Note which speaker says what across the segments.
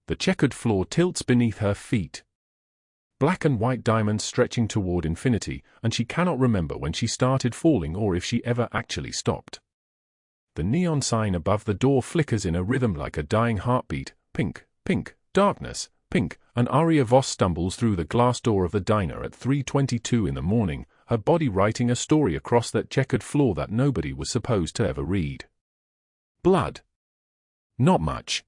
Speaker 1: The checkered floor tilts beneath her feet. Black and white diamonds stretching toward infinity, and she cannot remember when she started falling or if she ever actually stopped. The neon sign above the door flickers in a rhythm like a dying heartbeat. Pink, pink, darkness, pink, and Aria Voss stumbles through the glass door of the diner at 3:22 in the morning, her body writing a story across that checkered floor that nobody was supposed to ever read. Blood. Not much.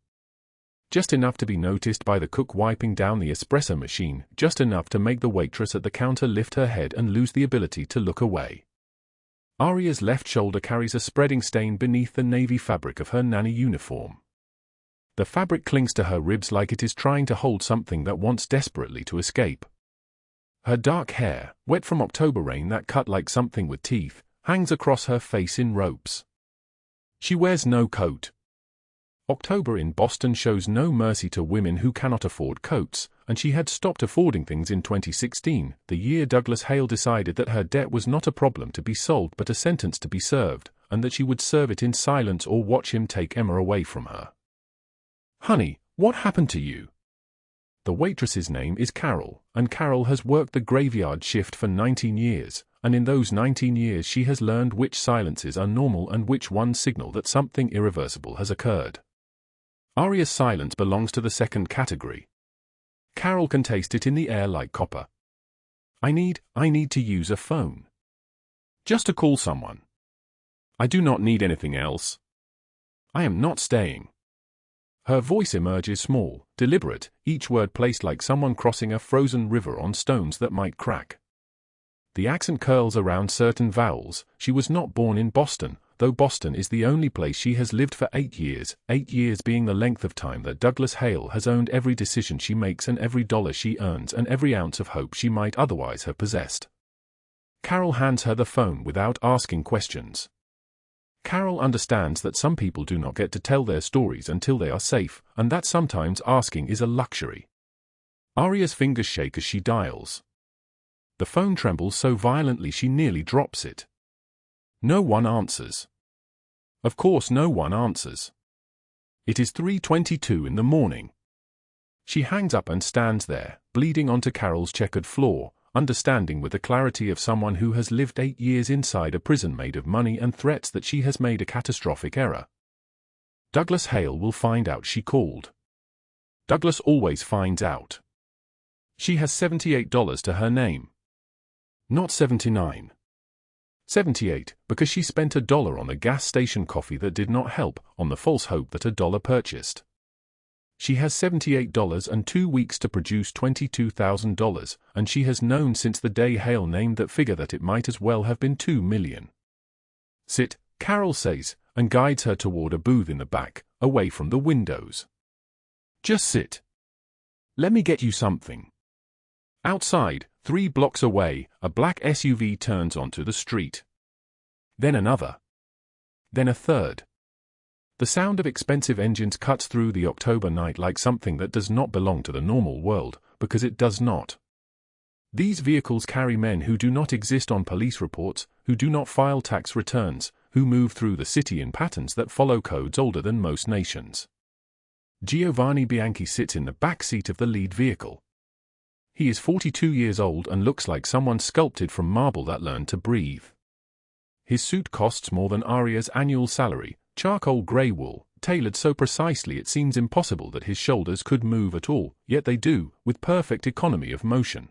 Speaker 1: Just enough to be noticed by the cook wiping down the espresso machine, just enough to make the waitress at the counter lift her head and lose the ability to look away. Aria's left shoulder carries a spreading stain beneath the navy fabric of her nanny uniform. The fabric clings to her ribs like it is trying to hold something that wants desperately to escape. Her dark hair, wet from October rain that cut like something with teeth, hangs across her face in ropes. She wears no coat. October in Boston shows no mercy to women who cannot afford coats, and she had stopped affording things in 2016, the year Douglas Hale decided that her debt was not a problem to be solved but a sentence to be served, and that she would serve it in silence or watch him take Emma away from her. "Honey, what happened to you?" The waitress's name is Carol, and Carol has worked the graveyard shift for 19 years, and in those 19 years she has learned which silences are normal and which ones signal that something irreversible has occurred. Aria's silence belongs to the second category. Carol can taste it in the air like copper. I need to use a phone. Just to call someone. I do not need anything else. I am not staying. Her voice emerges small, deliberate, each word placed like someone crossing a frozen river on stones that might crack. The accent curls around certain vowels. She was not born in Boston, though Boston is the only place she has lived for 8 years being the length of time that Douglas Hale has owned every decision she makes and every dollar she earns and every ounce of hope she might otherwise have possessed. Carol hands her the phone without asking questions. Carol understands that some people do not get to tell their stories until they are safe, and that sometimes asking is a luxury. Aria's fingers shake as she dials. The phone trembles so violently she nearly drops it. No one answers. Of course no one answers. It is 3:22 in the morning. She hangs up and stands there, bleeding onto Carol's checkered floor, understanding with the clarity of someone who has lived 8 years inside a prison made of money and threats that she has made a catastrophic error. Douglas Hale will find out she called. Douglas always finds out. She has $78 to her name. Not 79. 78, because she spent $1 on the gas station coffee that did not help, on the false hope that $1 purchased. She has $78 and 2 weeks to produce $22,000, and she has known since the day Hale named that figure that it might as well have been $2 million. Sit, Carol says, and guides her toward a booth in the back, away from the windows. Just sit. Let me get you something. Outside, 3 blocks away, a black SUV turns onto the street. Then another. Then a third. The sound of expensive engines cuts through the October night like something that does not belong to the normal world, because it does not. These vehicles carry men who do not exist on police reports, who do not file tax returns, who move through the city in patterns that follow codes older than most nations. Giovanni Bianchi sits in the back seat of the lead vehicle. He is 42 years old and looks like someone sculpted from marble that learned to breathe. His suit costs more than Aria's annual salary, charcoal grey wool, tailored so precisely it seems impossible that his shoulders could move at all, yet they do, with perfect economy of motion.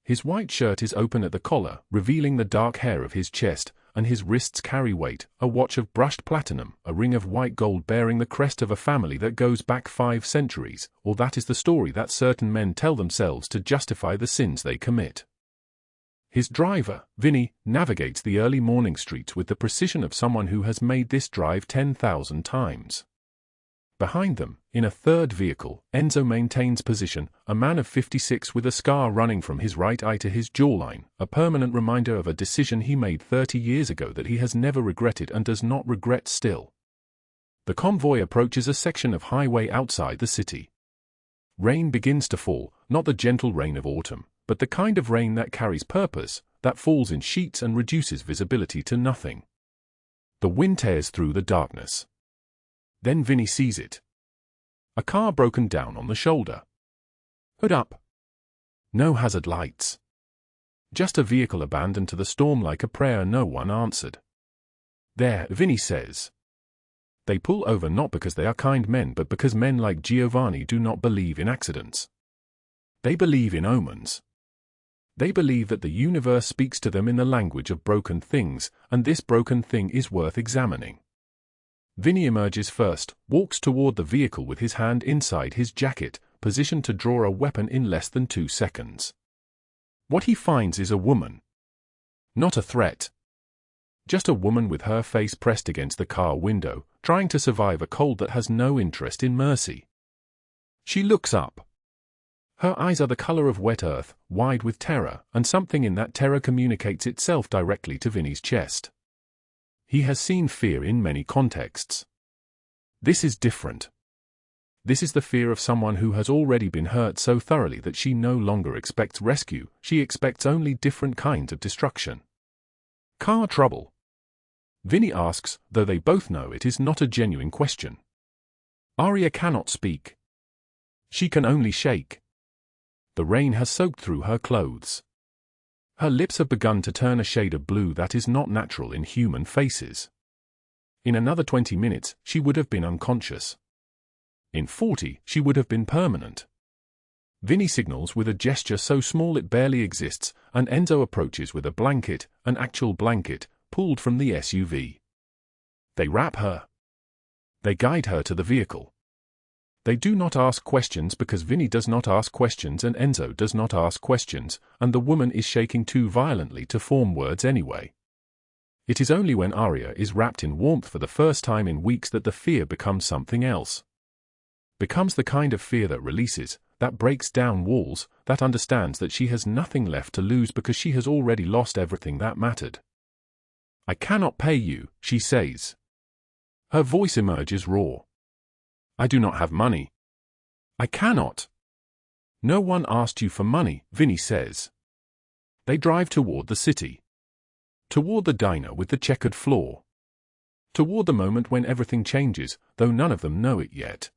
Speaker 1: His white shirt is open at the collar, revealing the dark hair of his chest, and his wrists carry weight, a watch of brushed platinum, a ring of white gold bearing the crest of a family that goes back 5 centuries, or that is the story that certain men tell themselves to justify the sins they commit. His driver, Vinny, navigates the early morning streets with the precision of someone who has made this drive 10,000 times. Behind them, in a third vehicle, Enzo maintains position, a man of 56 with a scar running from his right eye to his jawline, a permanent reminder of a decision he made 30 years ago that he has never regretted and does not regret still. The convoy approaches a section of highway outside the city. Rain begins to fall, not the gentle rain of autumn, but the kind of rain that carries purpose, that falls in sheets and reduces visibility to nothing. The wind tears through the darkness. Then Vinny sees it. A car broken down on the shoulder. Hood up. No hazard lights. Just a vehicle abandoned to the storm like a prayer no one answered. There, Vinny says. They pull over not because they are kind men but because men like Giovanni do not believe in accidents. They believe in omens. They believe that the universe speaks to them in the language of broken things, and this broken thing is worth examining. Vinny emerges first, walks toward the vehicle with his hand inside his jacket, positioned to draw a weapon in less than 2 seconds. What he finds is a woman. Not a threat. Just a woman with her face pressed against the car window, trying to survive a cold that has no interest in mercy. She looks up. Her eyes are the color of wet earth, wide with terror, and something in that terror communicates itself directly to Vinny's chest. He has seen fear in many contexts. This is different. This is the fear of someone who has already been hurt so thoroughly that she no longer expects rescue, she expects only different kinds of destruction. Car trouble? Vinny asks, though they both know it is not a genuine question. Aria cannot speak. She can only shake. The rain has soaked through her clothes. Her lips have begun to turn a shade of blue that is not natural in human faces. In another 20 minutes, she would have been unconscious. In 40, she would have been permanent. Vinny signals with a gesture so small it barely exists, and Enzo approaches with a blanket, an actual blanket, pulled from the SUV. They wrap her. They guide her to the vehicle. They do not ask questions because Vinny does not ask questions and Enzo does not ask questions, and the woman is shaking too violently to form words anyway. It is only when Aria is wrapped in warmth for the first time in weeks that the fear becomes something else. Becomes the kind of fear that releases, that breaks down walls, that understands that she has nothing left to lose because she has already lost everything that mattered. I cannot pay you, she says. Her voice emerges raw. I do not have money. I cannot. No one asked you for money, Vinny says. They drive toward the city. Toward the diner with the checkered floor. Toward the moment when everything changes, though none of them know it yet.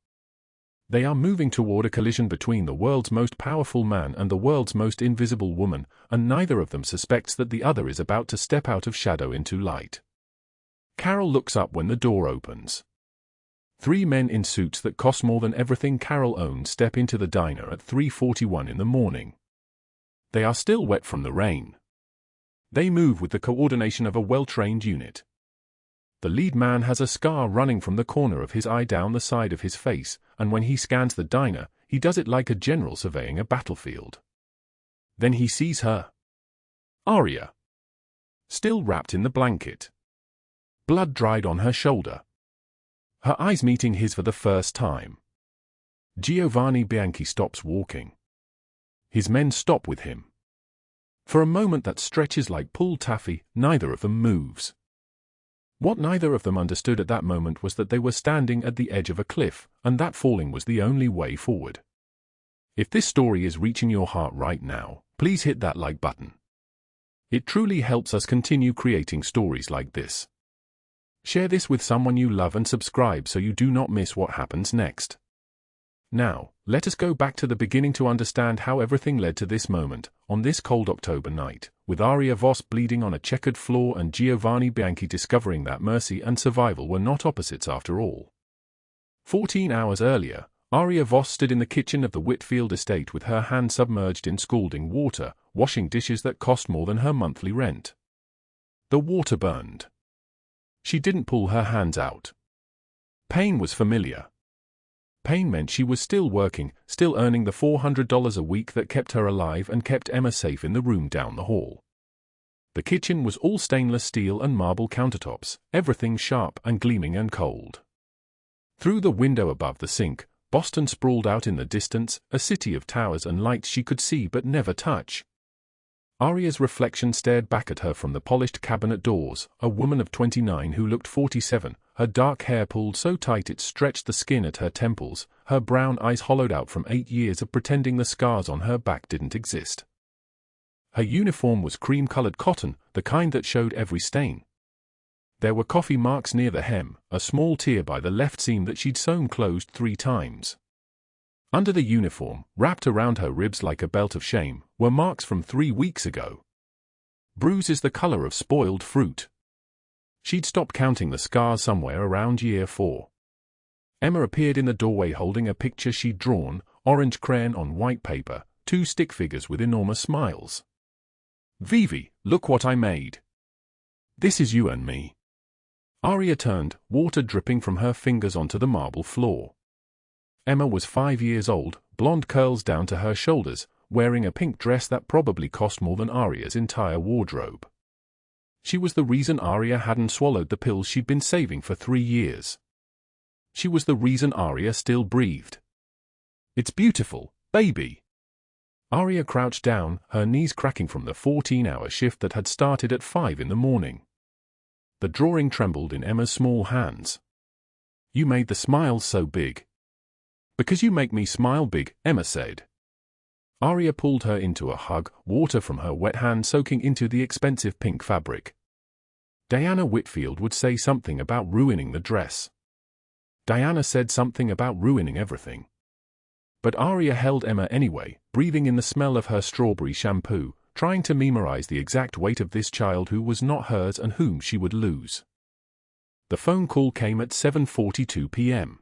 Speaker 1: They are moving toward a collision between the world's most powerful man and the world's most invisible woman, and neither of them suspects that the other is about to step out of shadow into light. Carol looks up when the door opens. 3 men in suits that cost more than everything Carol owns step into the diner at 3:41 in the morning. They are still wet from the rain. They move with the coordination of a well-trained unit. The lead man has a scar running from the corner of his eye down the side of his face, and when he scans the diner, he does it like a general surveying a battlefield. Then he sees her. Aria. Still wrapped in the blanket. Blood dried on her shoulder. Her eyes meeting his for the first time. Giovanni Bianchi stops walking. His men stop with him. For a moment that stretches like pulled taffy, neither of them moves. What neither of them understood at that moment was that they were standing at the edge of a cliff, and that falling was the only way forward. If this story is reaching your heart right now, please hit that like button. It truly helps us continue creating stories like this. Share this with someone you love and subscribe so you do not miss what happens next. Now, let us go back to the beginning to understand how everything led to this moment, on this cold October night, with Aria Voss bleeding on a checkered floor and Giovanni Bianchi discovering that mercy and survival were not opposites after all. 14 hours earlier, Aria Voss stood in the kitchen of the Whitfield estate with her hand submerged in scalding water, washing dishes that cost more than her monthly rent. The water burned. She didn't pull her hands out. Pain was familiar. Pain meant she was still working, still earning the $400 a week that kept her alive and kept Emma safe in the room down the hall. The kitchen was all stainless steel and marble countertops, everything sharp and gleaming and cold. Through the window above the sink, Boston sprawled out in the distance, a city of towers and lights she could see but never touch. Aria's reflection stared back at her from the polished cabinet doors, a woman of 29 who looked 47, her dark hair pulled so tight it stretched the skin at her temples, her brown eyes hollowed out from 8 years of pretending the scars on her back didn't exist. Her uniform was cream-colored cotton, the kind that showed every stain. There were coffee marks near the hem, a small tear by the left seam that she'd sewn closed 3 times. Under the uniform, wrapped around her ribs like a belt of shame, were marks from 3 weeks ago. Bruises the color of spoiled fruit. She'd stopped counting the scars somewhere around year 4. Emma appeared in the doorway holding a picture she'd drawn, orange crayon on white paper, 2 stick figures with enormous smiles. "Vivi, look what I made. This is you and me." Aria turned, water dripping from her fingers onto the marble floor. Emma was 5 years old, blonde curls down to her shoulders, wearing a pink dress that probably cost more than Aria's entire wardrobe. She was the reason Aria hadn't swallowed the pills she'd been saving for 3 years. She was the reason Aria still breathed. "It's beautiful, baby." Aria crouched down, her knees cracking from the 14-hour shift that had started at 5 in the morning. The drawing trembled in Emma's small hands. "You made the smiles so big." "Because you make me smile big," Emma said. Aria pulled her into a hug, water from her wet hand soaking into the expensive pink fabric. Diana Whitfield would say something about ruining the dress. Diana said something about ruining everything. But Aria held Emma anyway, breathing in the smell of her strawberry shampoo, trying to memorize the exact weight of this child who was not hers and whom she would lose. The phone call came at 7:42 p.m.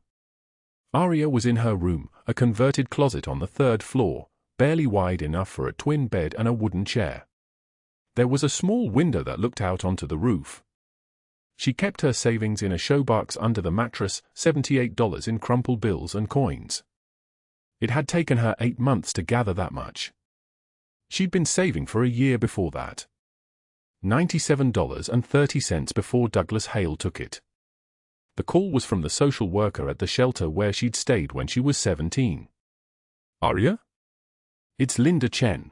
Speaker 1: Aria was in her room, a converted closet on the 3rd floor, barely wide enough for a twin bed and a wooden chair. There was a small window that looked out onto the roof. She kept her savings in a showbox under the mattress, $78 in crumpled bills and coins. It had taken her 8 months to gather that much. She'd been saving for a year before that. $97.30 before Douglas Hale took it. The call was from the social worker at the shelter where she'd stayed when she was 17. "Aria? It's Linda Chen.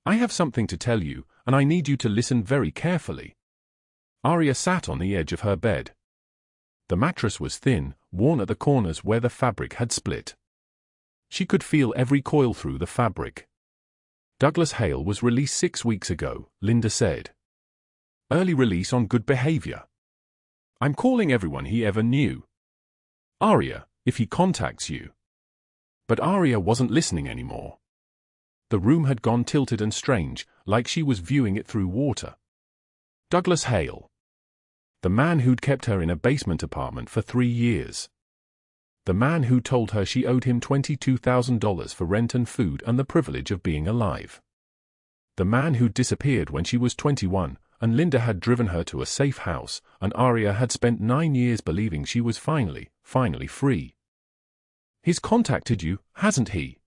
Speaker 1: I have something to tell you, and I need you to listen very carefully." Aria sat on the edge of her bed. The mattress was thin, worn at the corners where the fabric had split. She could feel every coil through the fabric. "Douglas Hale was released 6 weeks ago," Linda said. "Early release on good behavior. I'm calling everyone he ever knew. Aria, if he contacts you." But Aria wasn't listening anymore. The room had gone tilted and strange, like she was viewing it through water. Douglas Hale. The man who'd kept her in a basement apartment for 3 years. The man who told her she owed him $22,000 for rent and food and the privilege of being alive. The man who'd disappeared when she was 21, and Linda had driven her to a safe house, and Aria had spent 9 years believing she was finally free. "He's contacted you, hasn't he?"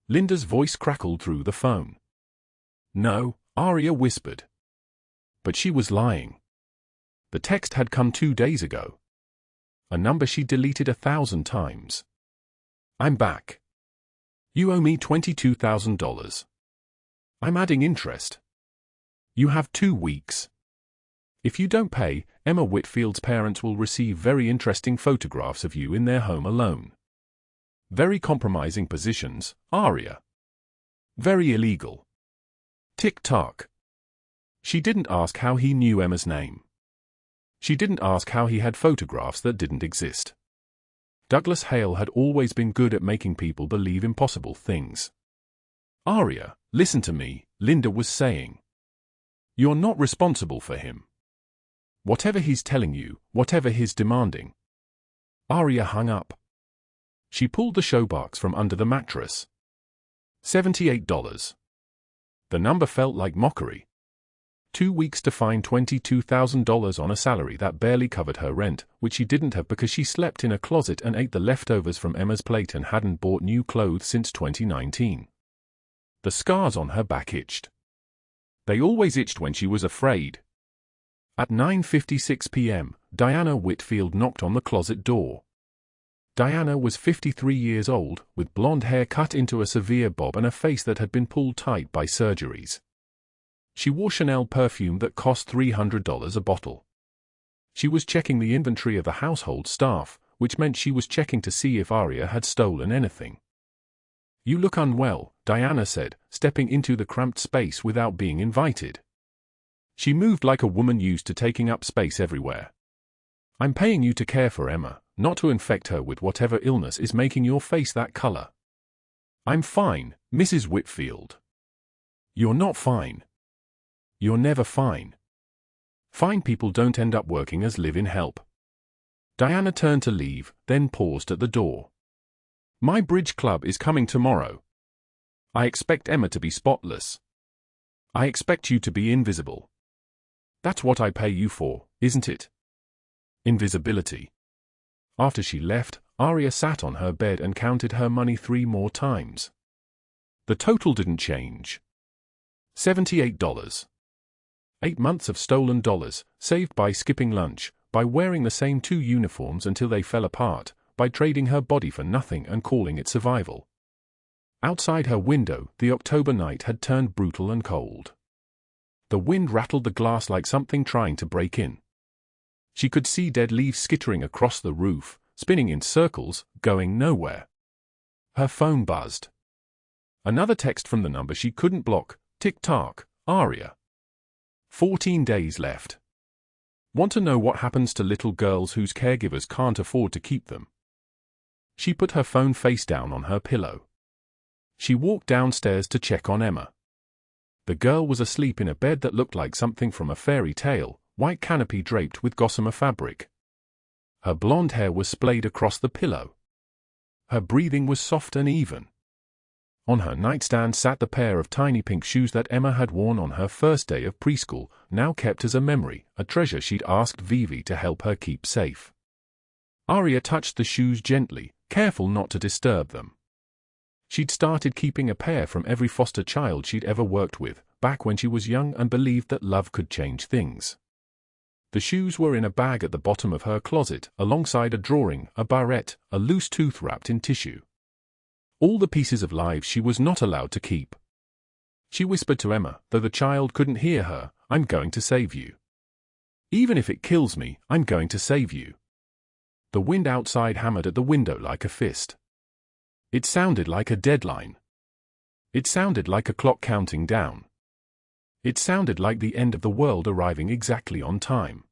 Speaker 1: Linda's voice crackled through the phone. "No," Aria whispered. But she was lying. The text had come 2 days ago. A number she deleted 1,000 times. "I'm back. You owe me $22,000. I'm adding interest. You have 2 weeks. If you don't pay, Emma Whitfield's parents will receive very interesting photographs of you in their home alone. Very compromising positions, Aria. Very illegal. Tick-tock." She didn't ask how he knew Emma's name. She didn't ask how he had photographs that didn't exist. Douglas Hale had always been good at making people believe impossible things. "Aria, listen to me," Linda was saying. "You're not responsible for him. Whatever he's telling you, whatever he's demanding." Aria hung up. She pulled the showbox from under the mattress. $78. The number felt like mockery. 2 weeks to find $22,000 on a salary that barely covered her rent, which she didn't have because she slept in a closet and ate the leftovers from Emma's plate and hadn't bought new clothes since 2019. The scars on her back itched. They always itched when she was afraid. At 9:56 p.m., Diana Whitfield knocked on the closet door. Diana was 53 years old, with blonde hair cut into a severe bob and a face that had been pulled tight by surgeries. She wore Chanel perfume that cost $300 a bottle. She was checking the inventory of the household staff, which meant she was checking to see if Aria had stolen anything. "You look unwell," Diana said, stepping into the cramped space without being invited. She moved like a woman used to taking up space everywhere. "I'm paying you to care for Emma," not to infect her with whatever illness is making your face that color. I'm fine, Mrs. Whitfield. You're not fine. You're never fine. Fine people don't end up working as live-in help. Diana turned to leave, then paused at the door. My bridge club is coming tomorrow. I expect Emma to be spotless. I expect you to be invisible. That's what I pay you for, isn't it? Invisibility. After she left, Aria sat on her bed and counted her money 3 more times. The total didn't change. $78. 8 months of stolen dollars, saved by skipping lunch, by wearing the same 2 uniforms until they fell apart, by trading her body for nothing and calling it survival. Outside her window, the October night had turned brutal and cold. The wind rattled the glass like something trying to break in. She could see dead leaves skittering across the roof, spinning in circles, going nowhere. Her phone buzzed. Another text from the number she couldn't block. Tick-tock, Aria. 14 days left. Want to know what happens to little girls whose caregivers can't afford to keep them? She put her phone face down on her pillow. She walked downstairs to check on Emma. The girl was asleep in a bed that looked like something from a fairy tale, white canopy draped with gossamer fabric. Her blonde hair was splayed across the pillow. Her breathing was soft and even. On her nightstand sat the pair of tiny pink shoes that Emma had worn on her first day of preschool, now kept as a memory, a treasure she'd asked Vivi to help her keep safe. Aria touched the shoes gently, careful not to disturb them. She'd started keeping a pair from every foster child she'd ever worked with, back when she was young and believed that love could change things. The shoes were in a bag at the bottom of her closet, alongside a drawing, a barrette, a loose tooth wrapped in tissue. All the pieces of lives she was not allowed to keep. She whispered to Emma, though the child couldn't hear her, I'm going to save you. Even if it kills me, I'm going to save you. The wind outside hammered at the window like a fist. It sounded like a deadline. It sounded like a clock counting down. It sounded like the end of the world arriving exactly on time.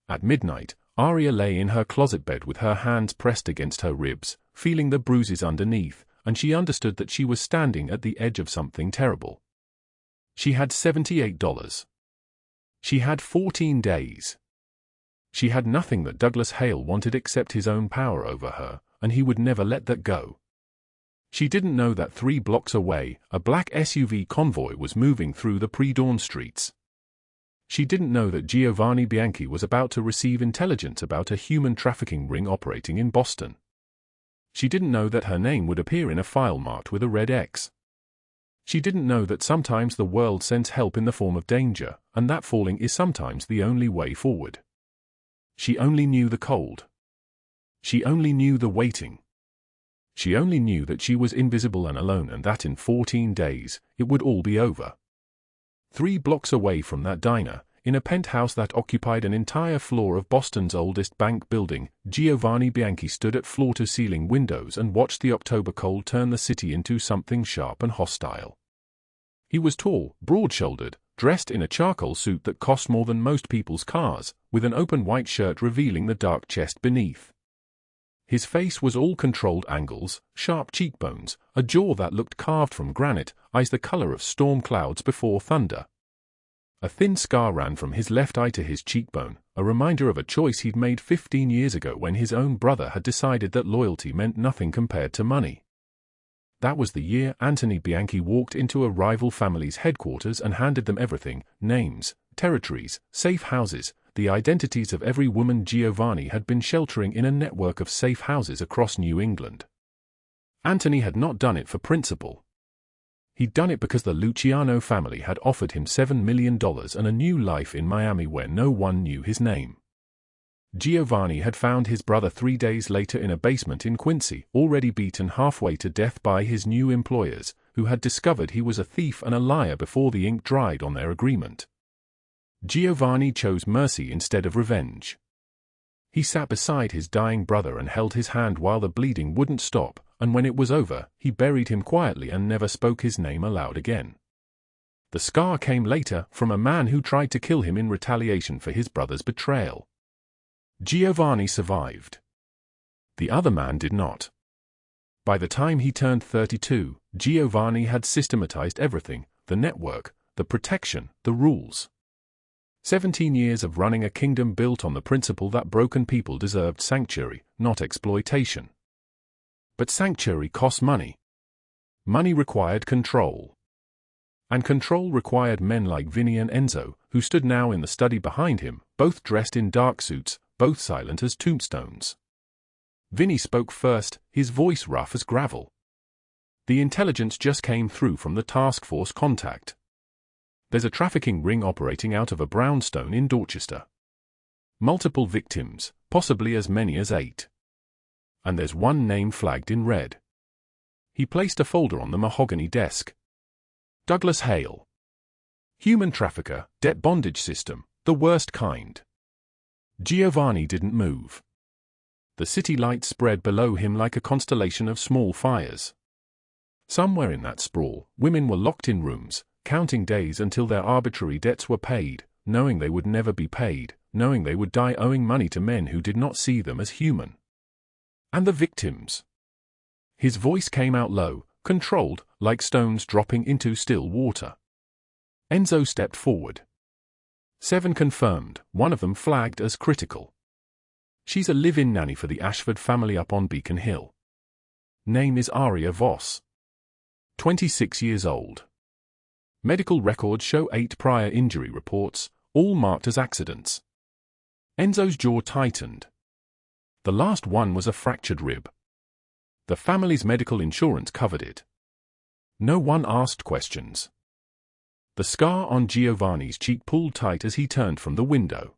Speaker 1: At midnight, Aria lay in her closet bed with her hands pressed against her ribs, feeling the bruises underneath, and she understood that she was standing at the edge of something terrible. She had $78. She had 14 days. She had nothing that Douglas Hale wanted except his own power over her, and he would never let that go. She didn't know that 3 blocks away, a black SUV convoy was moving through the pre-dawn streets. She didn't know that Giovanni Bianchi was about to receive intelligence about a human trafficking ring operating in Boston. She didn't know that her name would appear in a file marked with a red X. She didn't know that sometimes the world sends help in the form of danger, and that falling is sometimes the only way forward. She only knew the cold. She only knew the waiting. She only knew that she was invisible and alone and that in 14 days, it would all be over. 3 blocks away from that diner, in a penthouse that occupied an entire floor of Boston's oldest bank building, Giovanni Bianchi stood at floor-to-ceiling windows and watched the October cold turn the city into something sharp and hostile. He was tall, broad-shouldered, dressed in a charcoal suit that cost more than most people's cars, with an open white shirt revealing the dark chest beneath. His face was all controlled angles, sharp cheekbones, a jaw that looked carved from granite, eyes the color of storm clouds before thunder. A thin scar ran from his left eye to his cheekbone, a reminder of a choice he'd made 15 years ago when his own brother had decided that loyalty meant nothing compared to money. That was the year Anthony Bianchi walked into a rival family's headquarters and handed them everything: names, territories, safe houses, the identities of every woman Giovanni had been sheltering in a network of safe houses across New England. Anthony had not done it for principle. He'd done it because the Luciano family had offered him $7 million and a new life in Miami where no one knew his name. Giovanni had found his brother 3 days later in a basement in Quincy, already beaten halfway to death by his new employers, who had discovered he was a thief and a liar before the ink dried on their agreement. Giovanni chose mercy instead of revenge. He sat beside his dying brother and held his hand while the bleeding wouldn't stop, and when it was over, he buried him quietly and never spoke his name aloud again. The scar came later, from a man who tried to kill him in retaliation for his brother's betrayal. Giovanni survived. The other man did not. By the time he turned 32, Giovanni had systematized everything: the network, the protection, the rules. 17 years of running a kingdom built on the principle that broken people deserved sanctuary, not exploitation. But sanctuary cost money. Money required control. And control required men like Vinny and Enzo, who stood now in the study behind him, both dressed in dark suits, both silent as tombstones. Vinny spoke first, his voice rough as gravel. The intelligence just came through from the task force contact. There's a trafficking ring operating out of a brownstone in Dorchester. Multiple victims, possibly as many as 8. And there's one name flagged in red. He placed a folder on the mahogany desk. Douglas Hale. Human trafficker, debt bondage system, the worst kind. Giovanni didn't move. The city lights spread below him like a constellation of small fires. Somewhere in that sprawl, women were locked in rooms, counting days until their arbitrary debts were paid, knowing they would never be paid, knowing they would die owing money to men who did not see them as human. And the victims. His voice came out low, controlled, like stones dropping into still water. Enzo stepped forward. 7 confirmed, one of them flagged as critical. She's a live-in nanny for the Ashford family up on Beacon Hill. Name is Aria Voss. 26 years old. Medical records show 8 prior injury reports, all marked as accidents. Enzo's jaw tightened. The last one was a fractured rib. The family's medical insurance covered it. No one asked questions. The scar on Giovanni's cheek pulled tight as he turned from the window.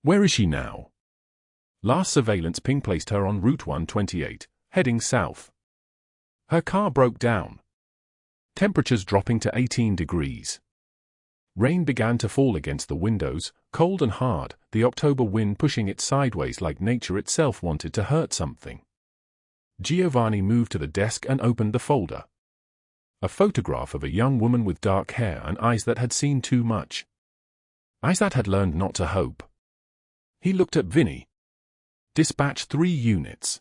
Speaker 1: Where is she now? Last surveillance ping placed her on Route 128, heading south. Her car broke down. Temperatures dropping to 18 degrees. Rain began to fall against the windows, cold and hard, the October wind pushing it sideways like nature itself wanted to hurt something. Giovanni moved to the desk and opened the folder. A photograph of a young woman with dark hair and eyes that had seen too much. Eyes that had learned not to hope. He looked at Vinny. Dispatch 3 units.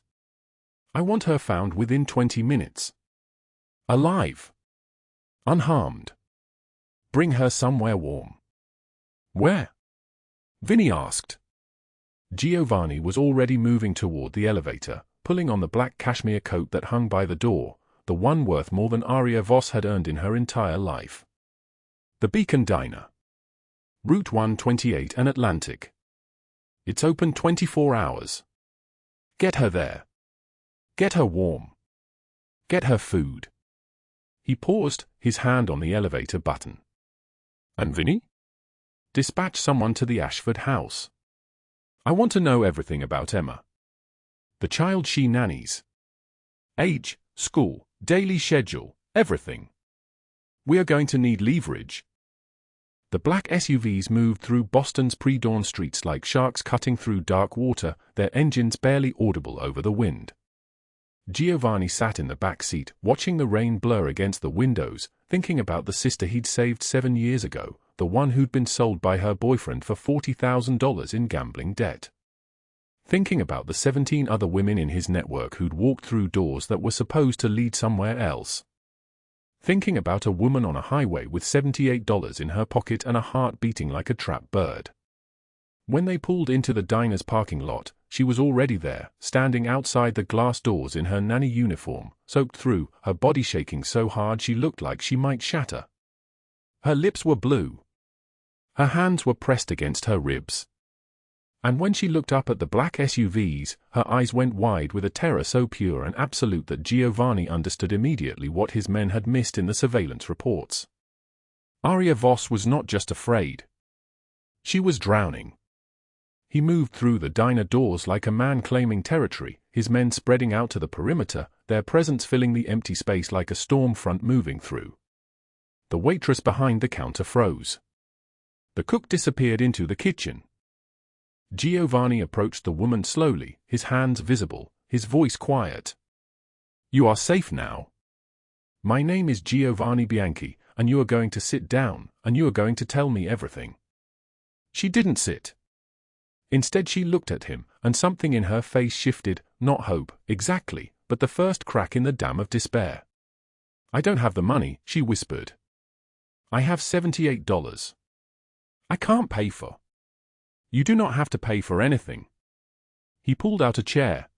Speaker 1: I want her found within 20 minutes. Alive. Unharmed. Bring her somewhere warm. Where? Vinny asked. Giovanni was already moving toward the elevator, pulling on the black cashmere coat that hung by the door, the one worth more than Aria Voss had earned in her entire life. The Beacon Diner. Route 128 and Atlantic. It's open 24 hours. Get her there. Get her warm. Get her food. He paused, his hand on the elevator button. And Vinny? Dispatch someone to the Ashford house. I want to know everything about Emma. The child she nannies. Age, school, daily schedule, everything. We are going to need leverage. The black SUVs moved through Boston's pre-dawn streets like sharks cutting through dark water, their engines barely audible over the wind. Giovanni sat in the back seat, watching the rain blur against the windows, thinking about the sister he'd saved 7 years ago, the one who'd been sold by her boyfriend for $40,000 in gambling debt. Thinking about the 17 other women in his network who'd walked through doors that were supposed to lead somewhere else. Thinking about a woman on a highway with $78 in her pocket and a heart beating like a trapped bird. When they pulled into the diner's parking lot, she was already there, standing outside the glass doors in her nanny uniform, soaked through, her body shaking so hard she looked like she might shatter. Her lips were blue. Her hands were pressed against her ribs. And when she looked up at the black SUVs, her eyes went wide with a terror so pure and absolute that Giovanni understood immediately what his men had missed in the surveillance reports. Aria Voss was not just afraid. She was drowning. He moved through the diner doors like a man claiming territory, his men spreading out to the perimeter, their presence filling the empty space like a storm front moving through. The waitress behind the counter froze. The cook disappeared into the kitchen. Giovanni approached the woman slowly, his hands visible, his voice quiet. You are safe now. My name is Giovanni Bianchi, and you are going to sit down, and you are going to tell me everything. She didn't sit. Instead she looked at him, and something in her face shifted, not hope, exactly, but the first crack in the dam of despair. "I don't have the money," she whispered. "I have $78. I can't pay for." "You do not have to pay for anything." He pulled out a chair.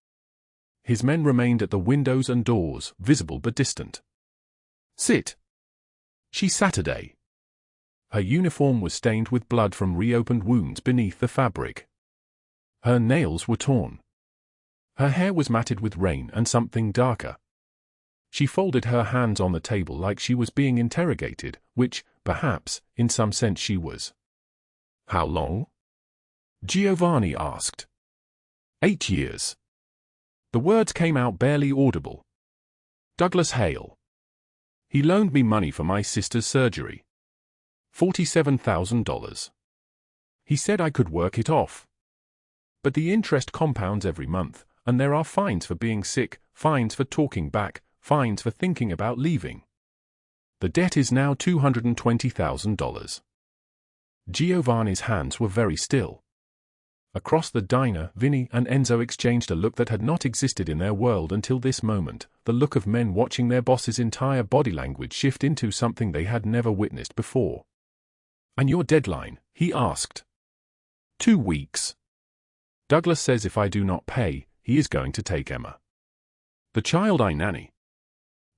Speaker 1: His men remained at the windows and doors, visible but distant. "Sit." She sat. Her uniform was stained with blood from reopened wounds beneath the fabric. Her nails were torn. Her hair was matted with rain and something darker. She folded her hands on the table like she was being interrogated, which, perhaps, in some sense she was. "How long?" Giovanni asked. 8 years. The words came out barely audible. "Douglas Hale. He loaned me money for my sister's surgery. $47,000. He said I could work it off. But the interest compounds every month, and there are fines for being sick, fines for talking back, fines for thinking about leaving. The debt is now $220,000. Giovanni's hands were very still. Across the diner, Vinny and Enzo exchanged a look that had not existed in their world until this moment, the look of men watching their boss's entire body language shift into something they had never witnessed before. "And your deadline?" he asked. 2 weeks. Douglas says if I do not pay, he is going to take Emma, the child I nanny.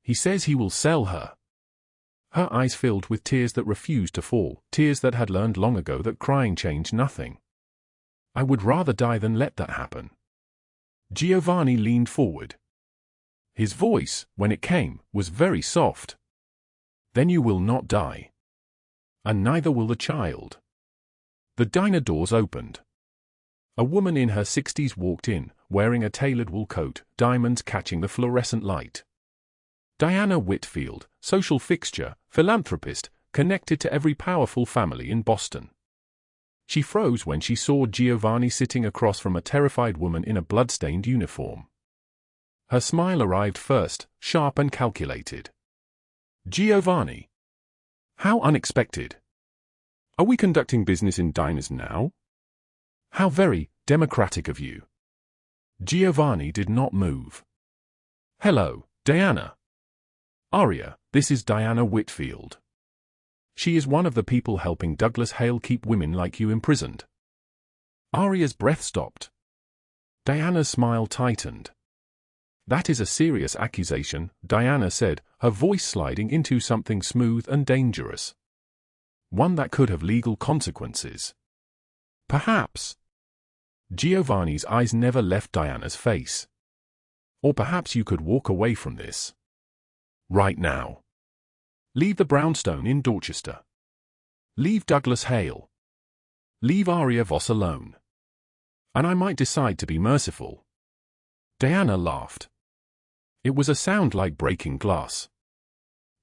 Speaker 1: He says he will sell her." Her eyes filled with tears that refused to fall, tears that had learned long ago that crying changed nothing. "I would rather die than let that happen." Giovanni leaned forward. His voice, when it came, was very soft. "Then you will not die. And neither will the child." The diner doors opened. A woman in her 60s walked in, wearing a tailored wool coat, diamonds catching the fluorescent light. Diana Whitfield, social fixture, philanthropist, connected to every powerful family in Boston. She froze when she saw Giovanni sitting across from a terrified woman in a blood-stained uniform. Her smile arrived first, sharp and calculated. "Giovanni. How unexpected. Are we conducting business in diners now? How very democratic of you." Giovanni did not move. "Hello, Diana. Aria, this is Diana Whitfield. She is one of the people helping Douglas Hale keep women like you imprisoned." Aria's breath stopped. Diana's smile tightened. "That is a serious accusation," Diana said, her voice sliding into something smooth and dangerous. "One that could have legal consequences." "Perhaps." Giovanni's eyes never left Diana's face. "Or perhaps you could walk away from this. Right now. Leave the brownstone in Dorchester. Leave Douglas Hale. Leave Aria Voss alone. And I might decide to be merciful." Diana laughed. It was a sound like breaking glass.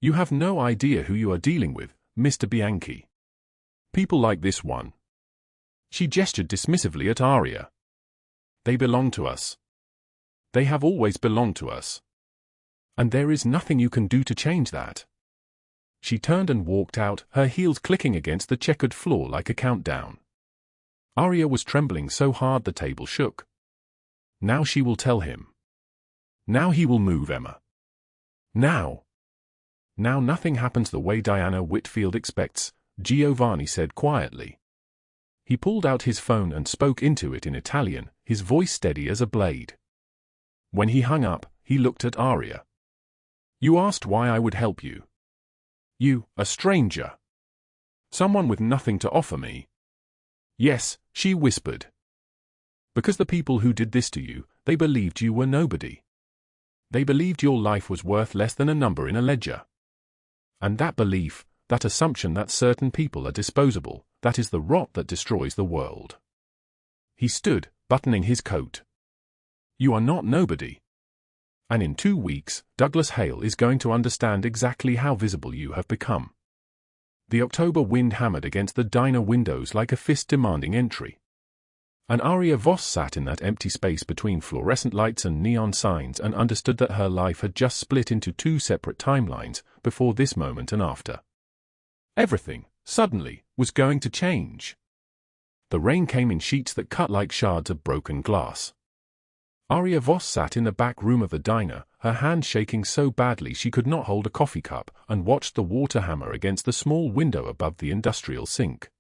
Speaker 1: "You have no idea who you are dealing with, Mr. Bianchi. People like this one." She gestured dismissively at Aria. "They belong to us. They have always belonged to us. And there is nothing you can do to change that." She turned and walked out, her heels clicking against the checkered floor like a countdown. Aria was trembling so hard the table shook. Now she will tell him. Now he will move Emma. Now. Now nothing happens the way Diana Whitfield expects, Giovanni said quietly. He pulled out his phone and spoke into it in Italian, his voice steady as a blade. When he hung up, he looked at Aria. "You asked why I would help you. You, a stranger. Someone with nothing to offer me." "Yes," she whispered. "Because the people who did this to you, they believed you were nobody. They believed your life was worth less than a number in a ledger. And that belief, that assumption that certain people are disposable, that is the rot that destroys the world." He stood, buttoning his coat. "You are not nobody. And in 2 weeks, Douglas Hale is going to understand exactly how visible you have become." The October wind hammered against the diner windows like a fist demanding entry. And Aria Voss sat in that empty space between fluorescent lights and neon signs and understood that her life had just split into 2 separate timelines, before this moment and after. Everything, suddenly, was going to change. The rain came in sheets that cut like shards of broken glass. Aria Voss sat in the back room of the diner, her hand shaking so badly she could not hold a coffee cup, and watched the water hammer against the small window above the industrial sink.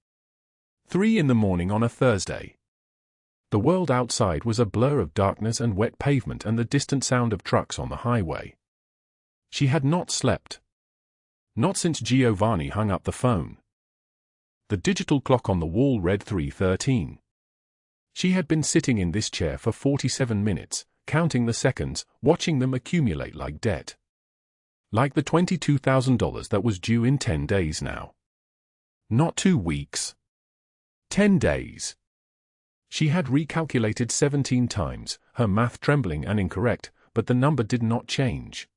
Speaker 1: 3 in the morning on a Thursday. The world outside was a blur of darkness and wet pavement and the distant sound of trucks on the highway. She had not slept. Not since Giovanni hung up the phone. The digital clock on the wall read 3:13. She had been sitting in this chair for 47 minutes, counting the seconds, watching them accumulate like debt. Like the $22,000 that was due in 10 days now. Not 2 weeks. 10 days. She had recalculated 17 times, her math trembling and incorrect, but the number did not change.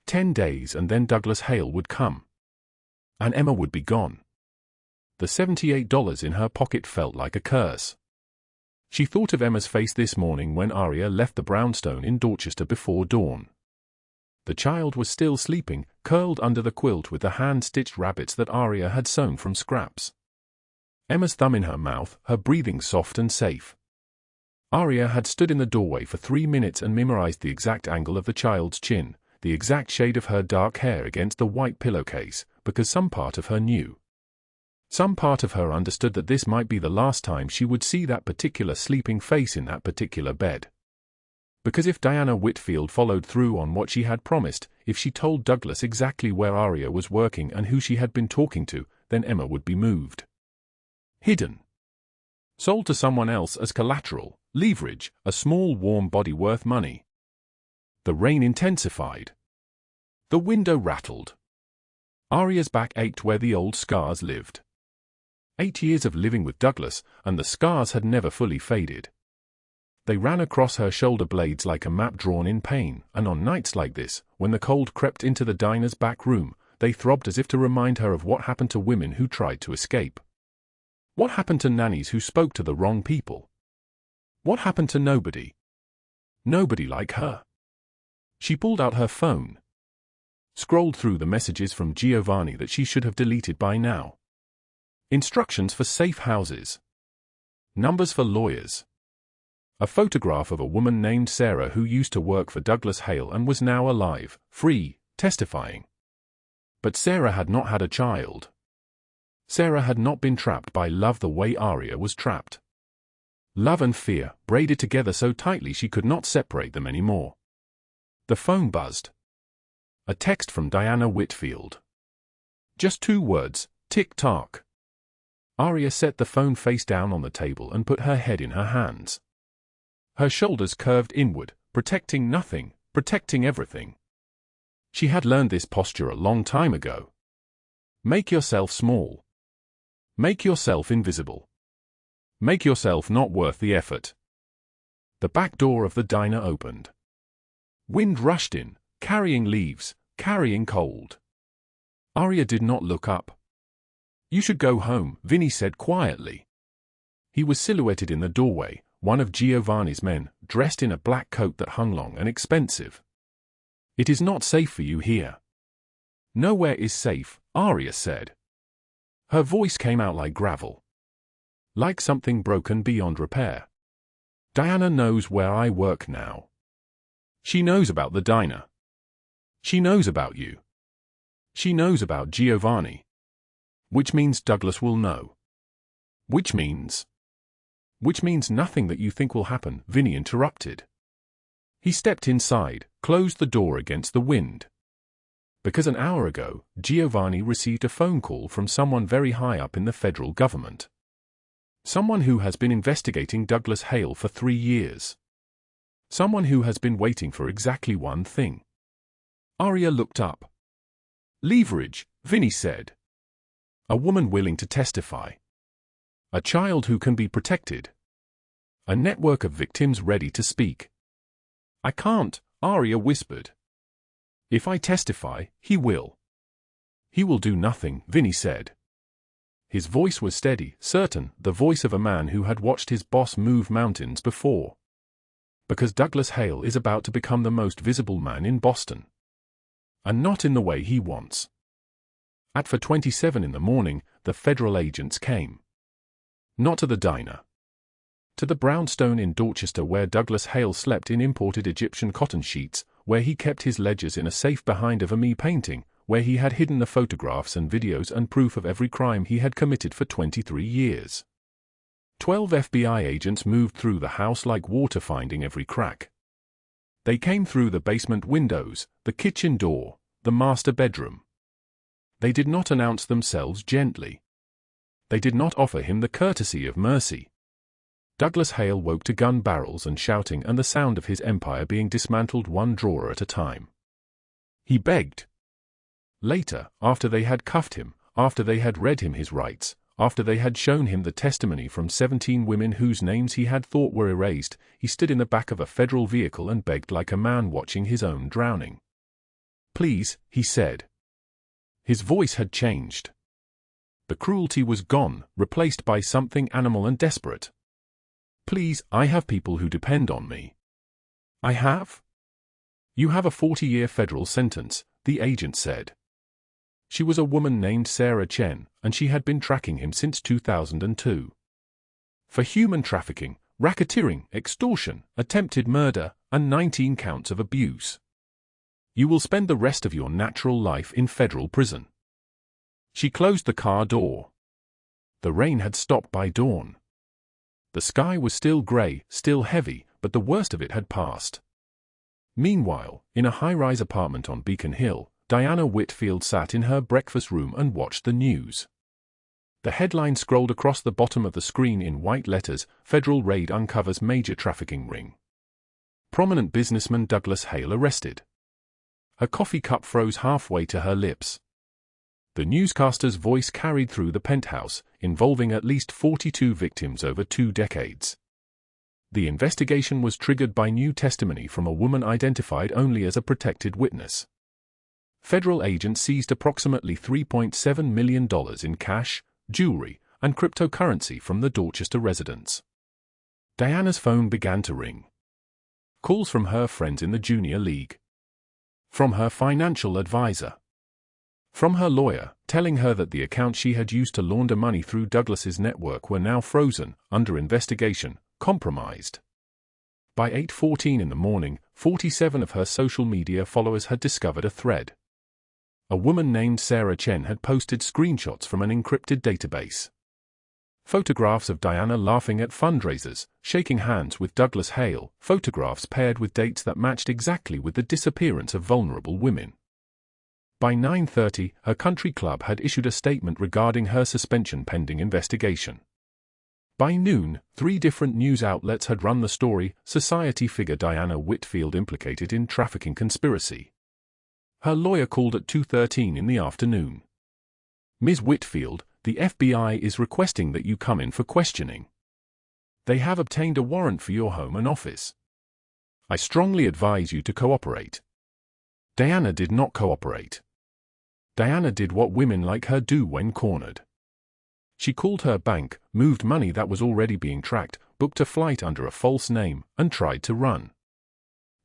Speaker 1: 10 days and then Douglas Hale would come. And Emma would be gone. The $78 in her pocket felt like a curse. She thought of Emma's face this morning when Aria left the brownstone in Dorchester before dawn. The child was still sleeping, curled under the quilt with the hand-stitched rabbits that Aria had sewn from scraps. Emma's thumb in her mouth, her breathing soft and safe. Aria had stood in the doorway for 3 minutes and memorized the exact angle of the child's chin, the exact shade of her dark hair against the white pillowcase, because some part of her knew. Some part of her understood that this might be the last time she would see that particular sleeping face in that particular bed. Because if Diana Whitfield followed through on what she had promised, if she told Douglas exactly where Aria was working and who she had been talking to, then Emma would be moved. Hidden. Sold to someone else as collateral, leverage, a small warm body worth money. The rain intensified. The window rattled. Aria's back ached where the old scars lived. 8 years of living with Douglas, and the scars had never fully faded. They ran across her shoulder blades like a map drawn in pain, and on nights like this, when the cold crept into the diner's back room, they throbbed as if to remind her of what happened to women who tried to escape. What happened to nannies who spoke to the wrong people? What happened to nobody? Nobody like her. She pulled out her phone. Scrolled through the messages from Giovanni that she should have deleted by now. Instructions for safe houses. Numbers for lawyers. A photograph of a woman named Sarah who used to work for Douglas Hale and was now alive, free, testifying. But Sarah had not had a child. Sarah had not been trapped by love the way Aria was trapped. Love and fear, braided together so tightly she could not separate them anymore. The phone buzzed. A text from Diana Whitfield. Just 2 words, tick-tock. Aria set the phone face down on the table and put her head in her hands. Her shoulders curved inward, protecting nothing, protecting everything. She had learned this posture a long time ago. Make yourself small. Make yourself invisible. Make yourself not worth the effort. The back door of the diner opened. Wind rushed in, carrying leaves, carrying cold. Aria did not look up. You should go home, Vinny said quietly. He was silhouetted in the doorway, one of Giovanni's men, dressed in a black coat that hung long and expensive. It is not safe for you here. Nowhere is safe, Aria said. Her voice came out like gravel. Like something broken beyond repair. Diana knows where I work now. She knows about the diner. She knows about you. She knows about Giovanni. Which means Douglas will know. Which means nothing that you think will happen, Vinny interrupted. He stepped inside, closed the door against the wind. Because an hour ago, Giovanni received a phone call from someone very high up in the federal government. Someone who has been investigating Douglas Hale for 3 years. Someone who has been waiting for exactly one thing. Aria looked up. Leverage, Vinny said. A woman willing to testify. A child who can be protected. A network of victims ready to speak. I can't, Aria whispered. If I testify, he will. He will do nothing, Vinny said. His voice was steady, certain, the voice of a man who had watched his boss move mountains before. Because Douglas Hale is about to become the most visible man in Boston. And not in the way he wants. At 4:27 in the morning, the federal agents came. Not to the diner. To the brownstone in Dorchester where Douglas Hale slept in imported Egyptian cotton sheets, where he kept his ledgers in a safe behind a Vermeer painting, where he had hidden the photographs and videos and proof of every crime he had committed for 23 years. 12 FBI agents moved through the house like water, finding every crack. They came through the basement windows, the kitchen door, the master bedroom. They did not announce themselves gently. They did not offer him the courtesy of mercy. Douglas Hale woke to gun barrels and shouting and the sound of his empire being dismantled one drawer at a time. He begged. Later, after they had cuffed him, after they had read him his rights, after they had shown him the testimony from 17 women whose names he had thought were erased, he stood in the back of a federal vehicle and begged like a man watching his own drowning. "Please," he said. His voice had changed. The cruelty was gone, replaced by something animal and desperate. "Please, I have people who depend on me." "I have?" "You have a 40-year federal sentence," the agent said. She was a woman named Sarah Chen, and she had been tracking him since 2002. For human trafficking, racketeering, extortion, attempted murder, and 19 counts of abuse. "You will spend the rest of your natural life in federal prison." She closed the car door. The rain had stopped by dawn. The sky was still gray, still heavy, but the worst of it had passed. Meanwhile, in a high-rise apartment on Beacon Hill, Diana Whitfield sat in her breakfast room and watched the news. The headline scrolled across the bottom of the screen in white letters: "Federal raid uncovers major trafficking ring. Prominent businessman Douglas Hale arrested." Her coffee cup froze halfway to her lips. The newscaster's voice carried through the penthouse, involving at least 42 victims over 2 decades. The investigation was triggered by new testimony from a woman identified only as a protected witness. Federal agents seized approximately $3.7 million in cash, jewelry, and cryptocurrency from the Dorchester residence. Diana's phone began to ring. Calls from her friends in the junior league. From her financial advisor. From her lawyer, telling her that the accounts she had used to launder money through Douglas's network were now frozen, under investigation, compromised. By 8:14 in the morning, 47 of her social media followers had discovered a thread. A woman named Sarah Chen had posted screenshots from an encrypted database. Photographs of Diana laughing at fundraisers, shaking hands with Douglas Hale, photographs paired with dates that matched exactly with the disappearance of vulnerable women. By 9:30, her country club had issued a statement regarding her suspension pending investigation. By noon, 3 different news outlets had run the story: society figure Diana Whitfield implicated in trafficking conspiracy. Her lawyer called at 2:13 in the afternoon. "Ms. Whitfield, the FBI is requesting that you come in for questioning. They have obtained a warrant for your home and office. I strongly advise you to cooperate." Diana did not cooperate. Diana did what women like her do when cornered. She called her bank, moved money that was already being tracked, booked a flight under a false name, and tried to run.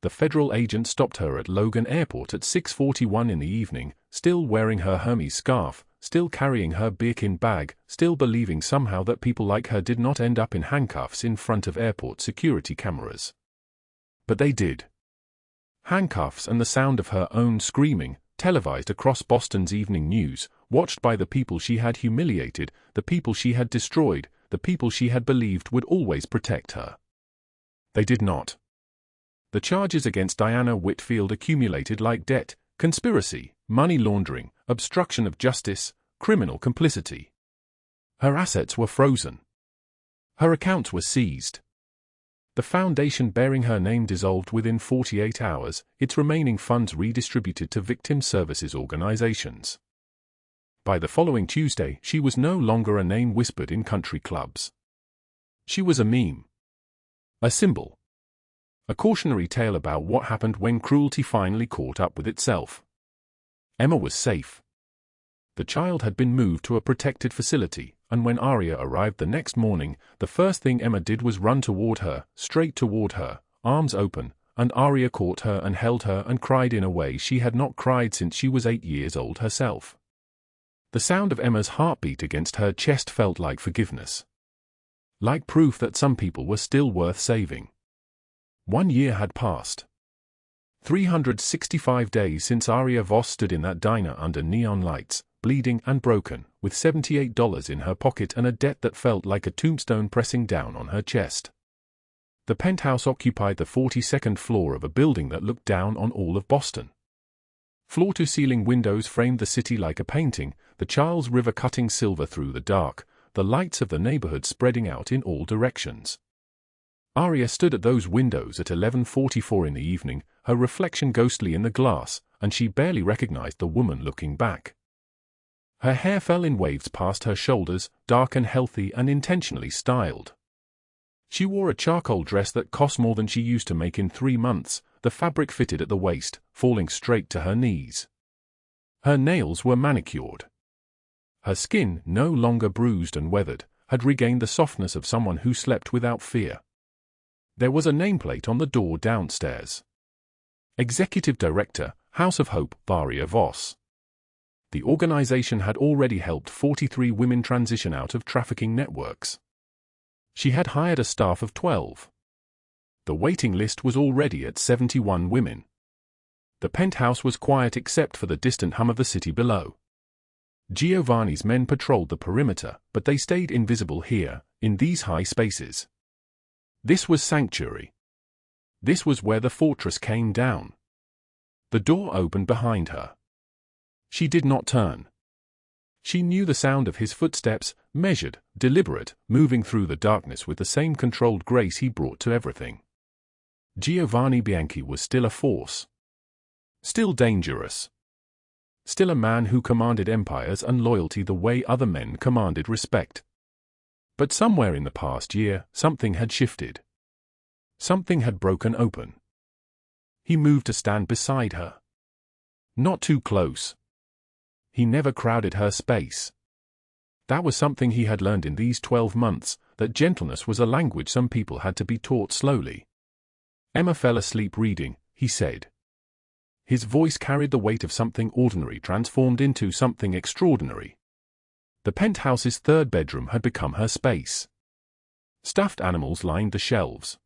Speaker 1: The federal agent stopped her at Logan Airport at 6:41 in the evening, still wearing her Hermes scarf, still carrying her Birkin bag, still believing somehow that people like her did not end up in handcuffs in front of airport security cameras. But they did. Handcuffs and the sound of her own screaming, televised across Boston's evening news, watched by the people she had humiliated, the people she had destroyed, the people she had believed would always protect her. They did not. The charges against Diana Whitfield accumulated like debt, conspiracy, money laundering, obstruction of justice, criminal complicity. Her assets were frozen. Her accounts were seized. The foundation bearing her name dissolved within 48 hours, its remaining funds redistributed to victim services organizations. By the following Tuesday, she was no longer a name whispered in country clubs. She was a meme. A symbol. A cautionary tale about what happened when cruelty finally caught up with itself. Emma was safe. The child had been moved to a protected facility, and when Aria arrived the next morning, the first thing Emma did was run toward her, straight toward her, arms open, and Aria caught her and held her and cried in a way she had not cried since she was 8 years old herself. The sound of Emma's heartbeat against her chest felt like forgiveness. like proof that some people were still worth saving. 1 year had passed. 365 days since Aria Voss stood in that diner under neon lights, bleeding and broken, with $78 in her pocket and a debt that felt like a tombstone pressing down on her chest. The penthouse occupied the 42nd floor of a building that looked down on all of Boston. Floor-to-ceiling windows framed the city like a painting, the Charles River cutting silver through the dark, the lights of the neighborhood spreading out in all directions. Aria stood at those windows at 11:44 in the evening, her reflection ghostly in the glass, and she barely recognized the woman looking back. Her hair fell in waves past her shoulders, dark and healthy and intentionally styled. She wore a charcoal dress that cost more than she used to make in 3 months, the fabric fitted at the waist, falling straight to her knees. Her nails were manicured. Her skin, no longer bruised and weathered, had regained the softness of someone who slept without fear. There was a nameplate on the door downstairs. Executive Director, House of Hope, Aria Voss. The organization had already helped 43 women transition out of trafficking networks. She had hired a staff of 12. The waiting list was already at 71 women. The penthouse was quiet except for the distant hum of the city below. Giovanni's men patrolled the perimeter, but they stayed invisible here, in these high spaces. This was sanctuary. This was where the fortress came down. The door opened behind her. She did not turn. She knew the sound of his footsteps, measured, deliberate, moving through the darkness with the same controlled grace he brought to everything. Giovanni Bianchi was still a force. Still dangerous. Still a man who commanded empires and loyalty the way other men commanded respect. But somewhere in the past year, something had shifted. Something had broken open. He moved to stand beside her. Not too close. He never crowded her space. That was something he had learned in these 12 months, that gentleness was a language some people had to be taught slowly. Emma fell asleep reading, he said. His voice carried the weight of something ordinary transformed into something extraordinary. The penthouse's third bedroom had become her space. Stuffed animals lined the shelves.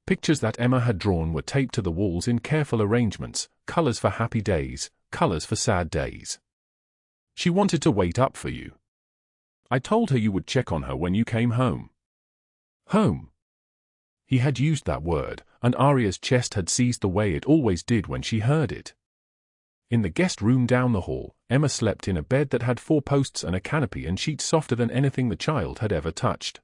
Speaker 1: Pictures that Emma had drawn were taped to the walls in careful arrangements, colors for happy days, colors for sad days. She wanted to wait up for you. I told her you would check on her when you came home. Home. He had used that word, and Aria's chest had seized the way it always did when she heard it. In the guest room down the hall, Emma slept in a bed that had 4 posts and a canopy and sheets softer than anything the child had ever touched.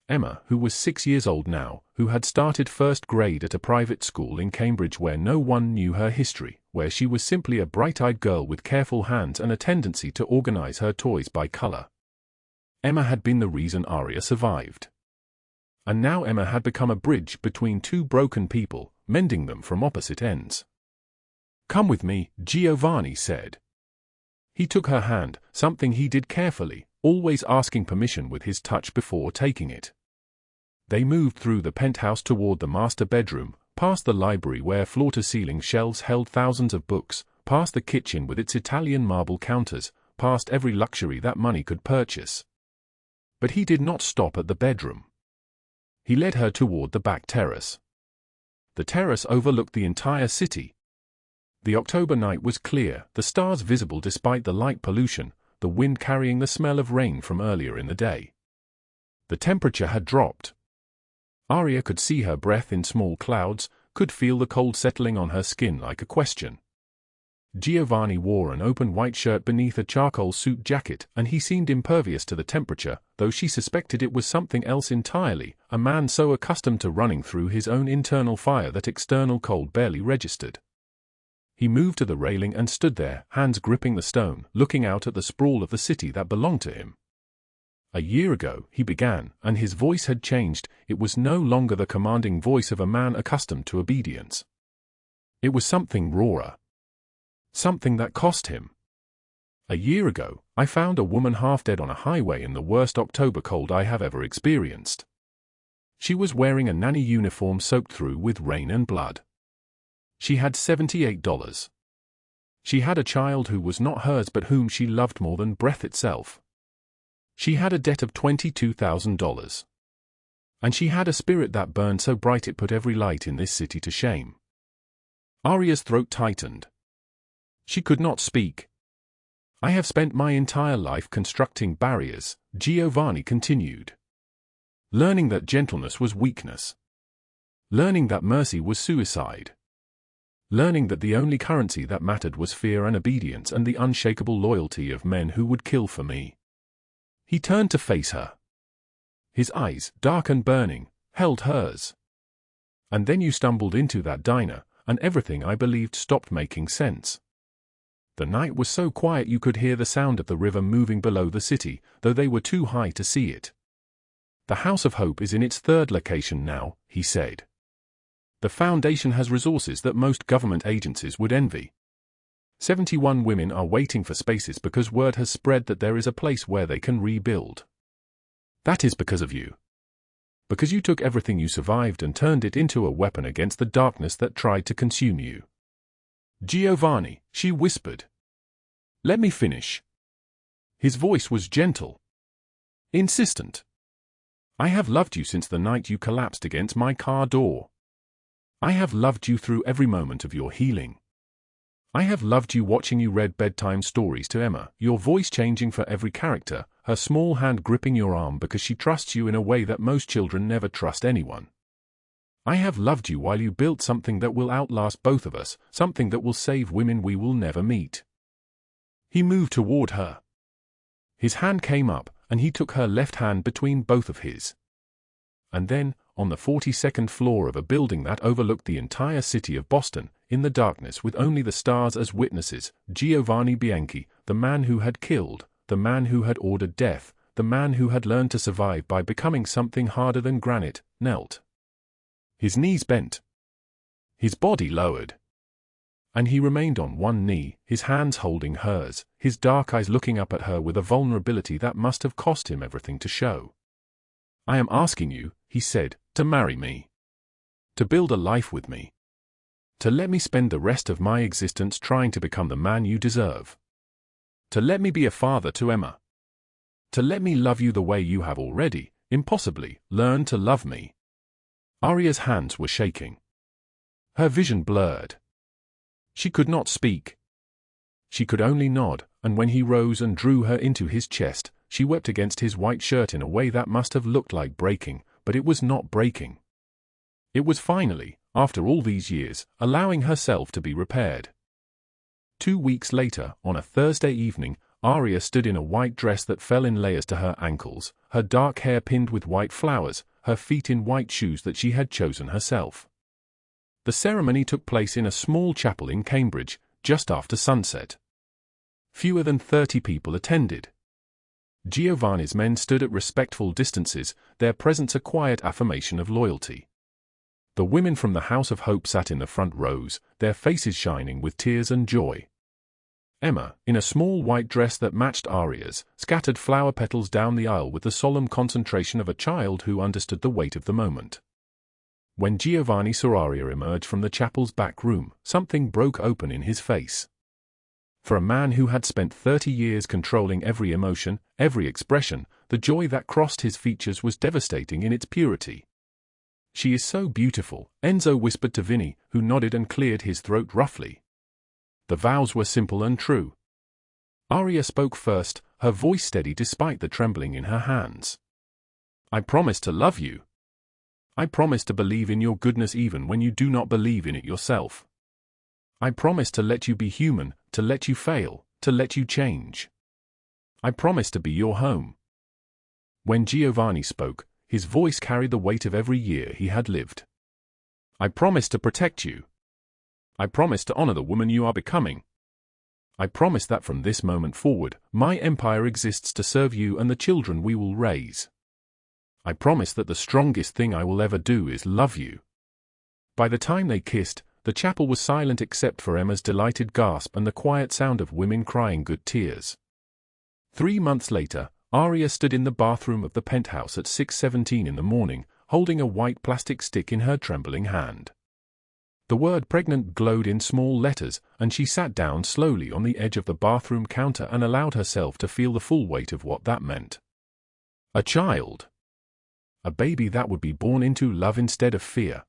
Speaker 1: Emma, who was 6 years old now, who had started first grade at a private school in Cambridge where no one knew her history, where she was simply a bright-eyed girl with careful hands and a tendency to organize her toys by color. Emma had been the reason Aria survived. And now Emma had become a bridge between 2 broken people, mending them from opposite ends. Come with me, Giovanni said. He took her hand, something he did carefully, always asking permission with his touch before taking it. They moved through the penthouse toward the master bedroom, past the library where floor-to-ceiling shelves held thousands of books, past the kitchen with its Italian marble counters, past every luxury that money could purchase. But he did not stop at the bedroom. He led her toward the back terrace. The terrace overlooked the entire city. The October night was clear, the stars visible despite the light pollution, the wind carrying the smell of rain from earlier in the day. The temperature had dropped. Aria could see her breath in small clouds, could feel the cold settling on her skin like a question. Giovanni wore an open white shirt beneath a charcoal suit jacket, and he seemed impervious to the temperature, though she suspected it was something else entirely, a man so accustomed to running through his own internal fire that external cold barely registered. He moved to the railing and stood there, hands gripping the stone, looking out at the sprawl of the city that belonged to him. A year ago, he began, and his voice had changed. It was no longer the commanding voice of a man accustomed to obedience. It was something rawer. Something that cost him. A year ago, I found a woman half dead on a highway in the worst October cold I have ever experienced. She was wearing a nanny uniform soaked through with rain and blood. She had $78. She had a child who was not hers but whom she loved more than breath itself. She had a debt of $22,000. And she had a spirit that burned so bright it put every light in this city to shame. Aria's throat tightened. She could not speak. I have spent my entire life constructing barriers, Giovanni continued. Learning that gentleness was weakness. Learning that mercy was suicide. Learning that the only currency that mattered was fear and obedience and the unshakable loyalty of men who would kill for me. He turned to face her. His eyes, dark and burning, held hers. And then you stumbled into that diner, and everything I believed stopped making sense. The night was so quiet you could hear the sound of the river moving below the city, though they were too high to see it. The House of Hope is in its third location now, he said. The foundation has resources that most government agencies would envy. 71 women are waiting for spaces because word has spread that there is a place where they can rebuild. That is because of you. Because you took everything you survived and turned it into a weapon against the darkness that tried to consume you. Giovanni, she whispered. Let me finish. His voice was gentle. Insistent. I have loved you since the night you collapsed against my car door. I have loved you through every moment of your healing. I have loved you watching you read bedtime stories to Emma, your voice changing for every character, her small hand gripping your arm because she trusts you in a way that most children never trust anyone. I have loved you while you built something that will outlast both of us, something that will save women we will never meet. He moved toward her. His hand came up, and he took her left hand between both of his. And then, on the 42nd floor of a building that overlooked the entire city of Boston, in the darkness with only the stars as witnesses, Giovanni Bianchi, the man who had killed, the man who had ordered death, the man who had learned to survive by becoming something harder than granite, knelt. His knees bent. His body lowered. And he remained on one knee, his hands holding hers, his dark eyes looking up at her with a vulnerability that must have cost him everything to show. I am asking you, he said, to marry me. To build a life with me. To let me spend the rest of my existence trying to become the man you deserve. To let me be a father to Emma. To let me love you the way you have already, impossibly, learned to love me. Aria's hands were shaking. Her vision blurred. She could not speak. She could only nod, and when he rose and drew her into his chest, she wept against his white shirt in a way that must have looked like breaking, but it was not breaking. It was finally, after all these years, allowing herself to be repaired. 2 weeks later, on a Thursday evening, Aria stood in a white dress that fell in layers to her ankles, her dark hair pinned with white flowers, her feet in white shoes that she had chosen herself. The ceremony took place in a small chapel in Cambridge, just after sunset. Fewer than 30 people attended. Giovanni's men stood at respectful distances, their presence a quiet affirmation of loyalty. The women from the House of Hope sat in the front rows, their faces shining with tears and joy. Emma, in a small white dress that matched Aria's, scattered flower petals down the aisle with the solemn concentration of a child who understood the weight of the moment. When Giovanni saw Aria emerge from the chapel's back room, something broke open in his face. For a man who had spent 30 years controlling every emotion, every expression, the joy that crossed his features was devastating in its purity. She is so beautiful, Enzo whispered to Vinny, who nodded and cleared his throat roughly. The vows were simple and true. Aria spoke first, her voice steady despite the trembling in her hands. I promise to love you. I promise to believe in your goodness even when you do not believe in it yourself. I promise to let you be human, to let you fail, to let you change. I promise to be your home. When Giovanni spoke, his voice carried the weight of every year he had lived. I promise to protect you. I promise to honor the woman you are becoming. I promise that from this moment forward, my empire exists to serve you and the children we will raise. I promise that the strongest thing I will ever do is love you. By the time they kissed, the chapel was silent except for Emma's delighted gasp and the quiet sound of women crying good tears. 3 months later, Aria stood in the bathroom of the penthouse at 6:17 in the morning, holding a white plastic stick in her trembling hand. The word pregnant glowed in small letters, and she sat down slowly on the edge of the bathroom counter and allowed herself to feel the full weight of what that meant. A child. A baby that would be born into love instead of fear.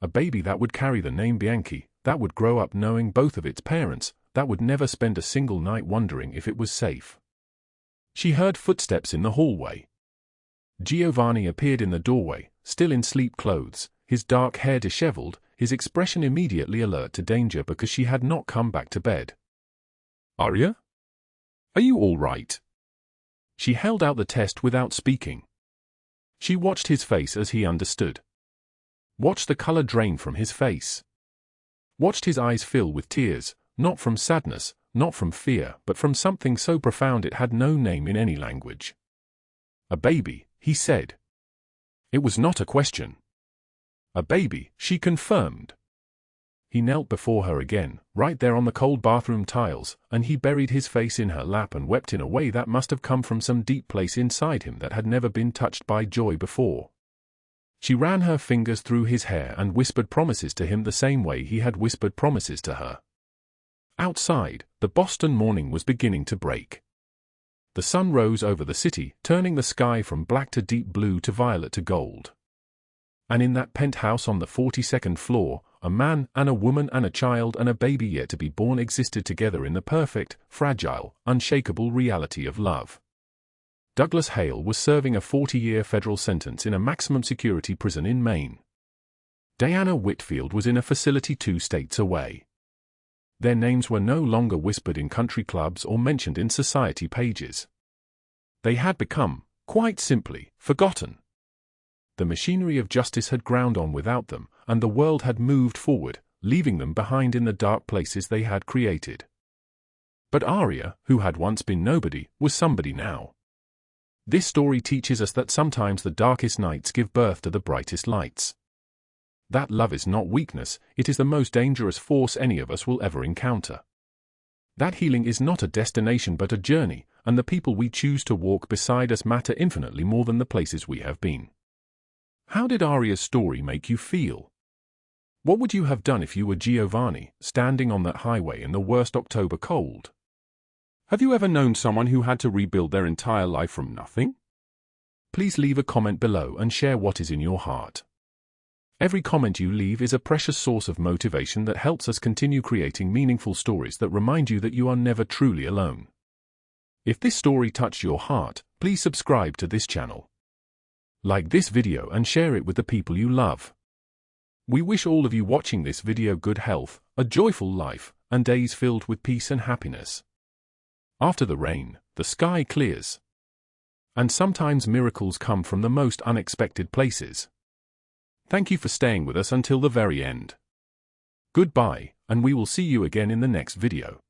Speaker 1: A baby that would carry the name Bianchi, that would grow up knowing both of its parents, that would never spend a single night wondering if it was safe. She heard footsteps in the hallway. Giovanni appeared in the doorway, still in sleep clothes, his dark hair disheveled, his expression immediately alert to danger because she had not come back to bed. "Aria? Are you all right?" She held out the test without speaking. She watched his face as he understood. Watched the color drain from his face. Watched his eyes fill with tears, not from sadness, not from fear, but from something so profound it had no name in any language. "A baby," he said. It was not a question. "A baby," she confirmed. He knelt before her again, right there on the cold bathroom tiles, and he buried his face in her lap and wept in a way that must have come from some deep place inside him that had never been touched by joy before. She ran her fingers through his hair and whispered promises to him the same way he had whispered promises to her. Outside, the Boston morning was beginning to break. The sun rose over the city, turning the sky from black to deep blue to violet to gold. And in that penthouse on the 42nd floor, a man and a woman and a child and a baby yet to be born existed together in the perfect, fragile, unshakable reality of love. Douglas Hale was serving a 40-year federal sentence in a maximum security prison in Maine. Diana Whitfield was in a facility 2 states away. Their names were no longer whispered in country clubs or mentioned in society pages. They had become, quite simply, forgotten. The machinery of justice had ground on without them, and the world had moved forward, leaving them behind in the dark places they had created. But Aria, who had once been nobody, was somebody now. This story teaches us that sometimes the darkest nights give birth to the brightest lights. That love is not weakness, it is the most dangerous force any of us will ever encounter. That healing is not a destination but a journey, and the people we choose to walk beside us matter infinitely more than the places we have been. How did Aria's story make you feel? What would you have done if you were Giovanni, standing on that highway in the worst October cold? Have you ever known someone who had to rebuild their entire life from nothing? Please leave a comment below and share what is in your heart. Every comment you leave is a precious source of motivation that helps us continue creating meaningful stories that remind you that you are never truly alone. If this story touched your heart, please subscribe to this channel. Like this video and share it with the people you love. We wish all of you watching this video good health, a joyful life, and days filled with peace and happiness. After the rain, the sky clears. And sometimes miracles come from the most unexpected places. Thank you for staying with us until the very end. Goodbye, and we will see you again in the next video.